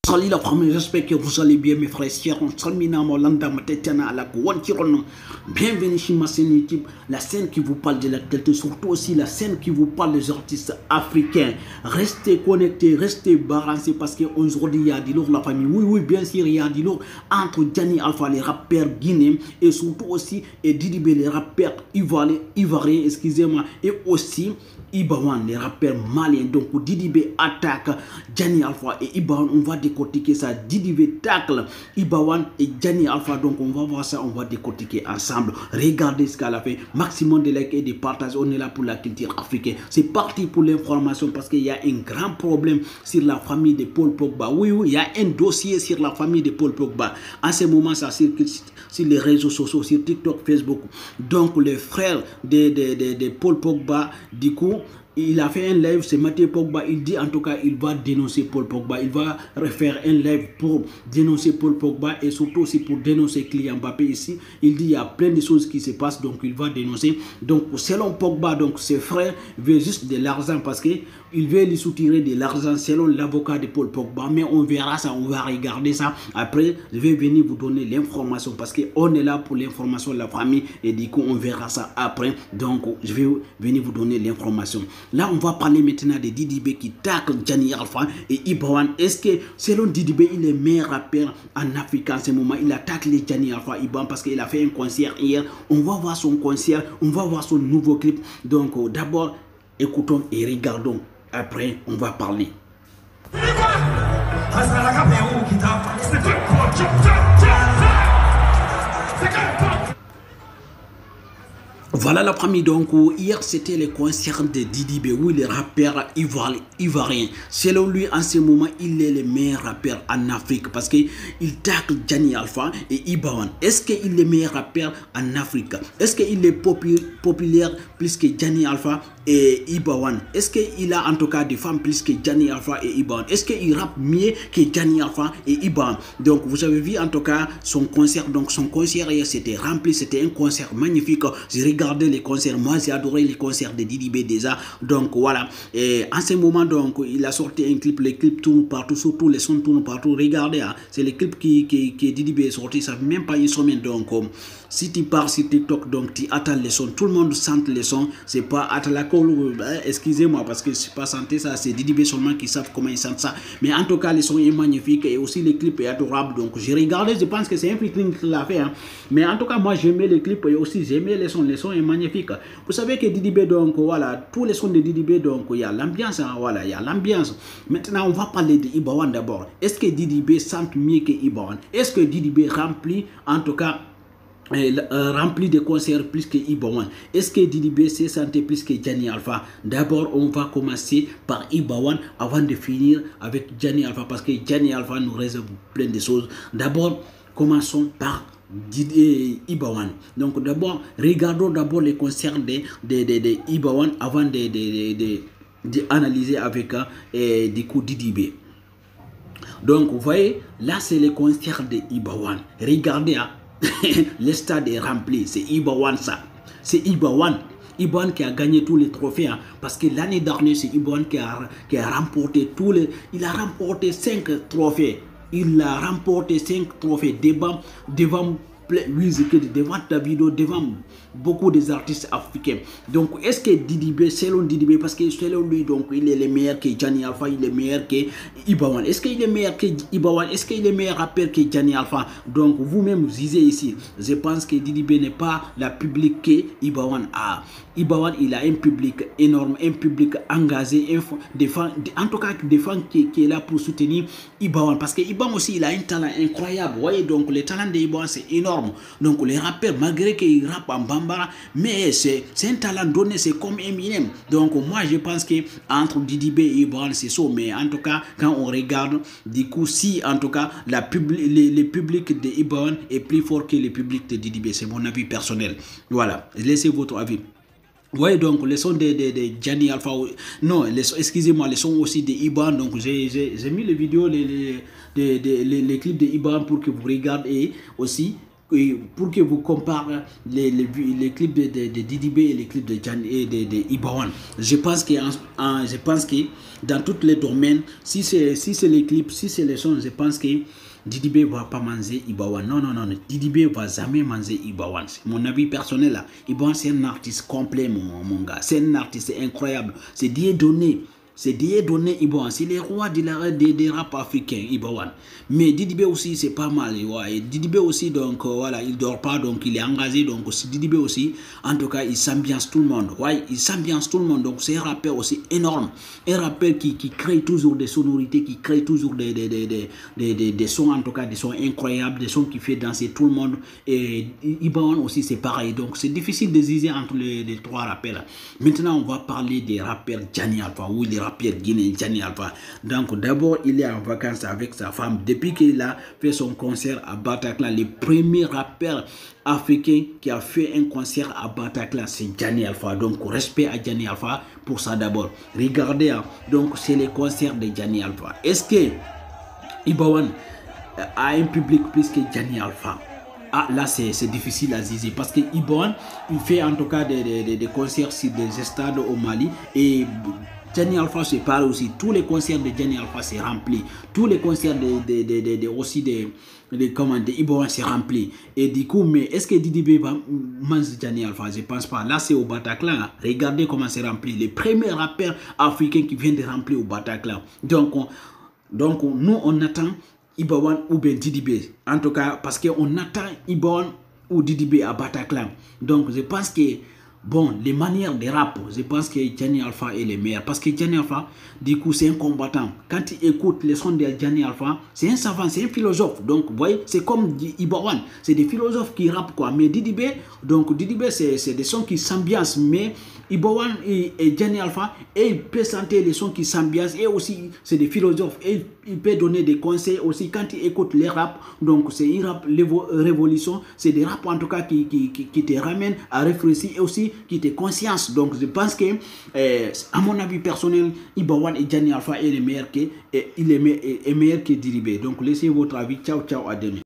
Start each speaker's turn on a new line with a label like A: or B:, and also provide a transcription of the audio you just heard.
A: Salut la famille, j'espère que vous allez bien mes frères et sœurs. Bienvenue sur ma chaîne YouTube, la scène qui vous parle de l'actualité, surtout aussi la scène qui vous parle des artistes africains. Restez connectés, restez balancés parce qu'aujourd'hui il y a du lourd la famille. Oui, bien sûr, il y a du lourd entre Djani Alpha, les rappeurs guinéens, et surtout aussi Didibé, les rappeurs ivoiriens, excusez-moi, et aussi Ibawan, les rappeurs maliens. Donc Didibé attaque Djani Alpha et Ibawan, on va décortiquer ça. Didibé tacle Ibawan et Djani Alpha, donc on va voir ça, on va décortiquer ensemble. Regardez ce qu'elle a fait, maximum de likes et de partages, on est là pour la culture africaine. C'est parti pour l'information parce qu'il y a un grand problème sur la famille de Paul Pogba. Oui, il y a un dossier sur la famille de Paul Pogba. En ce moment, ça circule sur les réseaux sociaux, sur TikTok, Facebook. Donc les frères de Paul Pogba, du coup, il a fait un live, c'est Mathieu Pogba, il dit en tout cas il va dénoncer Paul Pogba, il va refaire un live pour dénoncer Paul Pogba et surtout aussi pour dénoncer Kylian Mbappé ici. Il dit il y a plein de choses qui se passent, donc il va dénoncer. Donc selon Pogba, donc ses frères veulent juste de l'argent parce que il veut lui soutirer de l'argent selon l'avocat de Paul Pogba, mais on verra ça, on va regarder ça. Après, je vais venir vous donner l'information parce qu'on est là pour l'information de la famille et du coup on verra ça après. Donc je vais venir vous donner l'information. Là, on va parler maintenant de Didibé qui tacle Djani Alpha et Ibawan. Est-ce que selon Didibé, il est meilleur rappeur en Afrique en ce moment? Il attaque les Djani Alpha Ibawan parce qu'il a fait un concert hier. On va voir son concert, on va voir son nouveau clip. Donc d'abord, écoutons et regardons. Après, on va parler. Voilà la famille, donc hier c'était le concert de Didibé, oui, le rappeur ivoirien. Selon lui, en ce moment, il est le meilleur rappeur en Afrique parce qu'il tacle Djani Alpha et Ibawan. Est-ce qu'il est le meilleur rappeur en Afrique? Est-ce qu'il est populaire plus que Djani Alpha et Ibawan? Est-ce qu'il a en tout cas des femmes plus que Djani Alpha et Ibawan? Est-ce qu'il rappe mieux que Djani Alpha et Ibawan? Donc vous avez vu en tout cas son concert. Donc son concert hier c'était rempli, c'était un concert magnifique. J'ai regardé les concerts, moi j'ai adoré les concerts de Didibé déjà. Donc voilà, et en ce moment donc il a sorti un clip, les clips tournent partout, surtout les sons tournent partout. Regardez, hein, c'est les clips qui Didibé est sorti, ça fait même pas une semaine. Donc si tu pars sur TikTok, donc tu attends les sons, tout le monde sente les sons, c'est pas excusez-moi parce que c'est pas santé ça, c'est Didibé seulement qui savent comment ils sentent ça. Mais en tout cas les sons est magnifique et aussi les clips est adorable. Donc j'ai regardé, je pense que c'est un featuring qu'il a fait, hein. Mais en tout cas moi j'aimais les clips et aussi j'aimais les sons est magnifique. Vous savez que Didibé, donc voilà, tous les sons de Didibé, donc il y a l'ambiance, hein, voilà, il y a l'ambiance. Maintenant on va parler de Ibawan d'abord. Est-ce que Didibé sent mieux que Ibawan? Est-ce que Didibé remplit en tout cas rempli de concerts plus que Ibawan? Est-ce que Didibé s'est senti plus que Djani Alpha? D'abord on va commencer par Ibawan avant de finir avec Djani Alpha parce que Djani Alpha nous réserve plein de choses. D'abord commençons par Ibawan. Donc d'abord regardons d'abord les concerts de Ibawan avant d'analyser avec du coup Didibé. Donc vous voyez là c'est les concerts de Ibawan. Regardez, hein. Le stade est rempli, c'est Ibawan ça. C'est Ibawan qui a gagné tous les trophées, hein, parce que l'année dernière c'est Ibawan qui a remporté il a remporté 5 trophées. Il a remporté 5 trophées devant Davido, devant beaucoup des artistes africains. Donc est-ce que Didibé, selon Didibé, parce que selon lui donc il est le meilleur que Djani Alpha, il est meilleur que Ibawan? Est-ce qu'il est meilleur que Ibawan? Est-ce qu'il est meilleur rappeur que Djani Alpha? Donc vous-même vous disiez ici, je pense que Didibé n'est pas la public que Ibawan a. Ibawan il a un public énorme, un public engagé, en tout cas des fans qui est là pour soutenir Ibawan, parce que Ibawan aussi il a un talent incroyable. Vous voyez, donc le talent de Ibawan c'est énorme. Donc les rappeurs, malgré qu'ils rappent en bambara, mais c'est un talent donné, c'est comme Eminem. Donc moi je pense que entre Didibé et Ibawan c'est ça. Mais en tout cas quand on regarde du coup, si en tout cas le public de Ibawan est plus fort que le public de Didibé, c'est mon avis personnel. Voilà, laissez votre avis. Oui, donc les sons de Djani Alpha, non, excusez-moi, les sons aussi de Ibawan. Donc j'ai mis les vidéos, les clips de Ibawan pour que vous regardiez et aussi pour que vous comparez les clips de DDB et les clips de Ibawan. Je pense que dans tous les domaines, si c'est les clips, si c'est les sons, je pense que DDB va pas manger Ibawan. Non, DDB va jamais manger Ibawan. C'est mon avis personnel là. Ibawan, c'est un artiste complet, mon gars. C'est un artiste incroyable. C'est Dieu donné. C'est Dieu donné Ibawan. C'est le roi des rap africains, Ibawan. Mais DDB aussi, c'est pas mal. Ouais. DDB aussi, donc voilà, il dort pas, donc il est engagé. Donc aussi, DDB aussi, en tout cas, il s'ambiance tout le monde. Ouais, il s'ambiance tout le monde. Donc c'est un rappeur aussi énorme. Un rappeur qui crée toujours des sonorités, qui crée toujours des sons, en tout cas, des sons incroyables, des sons qui fait danser tout le monde. Et Ibawan aussi, c'est pareil. Donc c'est difficile de ziser entre les trois rappeurs. Maintenant, on va parler des rappeurs Jani Alpha. Oui, les rappeur guinéen Jani Alpha. Donc d'abord il est en vacances avec sa femme depuis qu'il a fait son concert à Bataclan. Le premier rappeur africain qui a fait un concert à Bataclan, c'est Jani Alpha. Donc respect à Jani Alpha pour ça d'abord. Regardez, hein, donc c'est le concert de Jani Alpha. Est-ce que Ibawan a un public plus que Jani Alpha? Ah, là c'est difficile à zizer parce que Ibawan il fait en tout cas des concerts sur des stades au Mali et Jani Alpha c'est pareil aussi. Tous les concerts de Jani Alpha c'est rempli. Tous les concerts aussi de Ibawan c'est rempli. Et du coup, mais est-ce que DDB va manger Jani Alpha? Je pense pas. Là c'est au Bataclan. Regardez comment c'est rempli. Les premiers rappeurs africains qui viennent de remplir au Bataclan. Donc nous on attend Ibawan ou bien DDB. En tout cas, parce qu'on attend Ibawan ou DDB à Bataclan. Donc, je pense que, bon, les manières de rap, je pense que Jani Alpha est le meilleur. Parce que Jani Alpha, du coup, c'est un combattant. Quand tu écoutes les sons de Jani Alpha, c'est un savant, c'est un philosophe. Donc, vous voyez, c'est comme Ibawan. C'est des philosophes qui rappent, quoi. Mais DDB, c'est des sons qui s'ambiancent. Mais Ibawan et Jani Alpha, et il peut sentir les sons qui s'ambiancent. Et aussi, c'est des philosophes. Et il peut donner des conseils aussi quand il écoute les rap. Donc c'est une rap révolution, c'est des rap en tout cas qui te ramènent à réfléchir et aussi qui te conscience. Donc je pense que à mon avis personnel, Ibawan et Jani Alpha est meilleur que DDB. Donc laissez votre avis. Ciao à demain.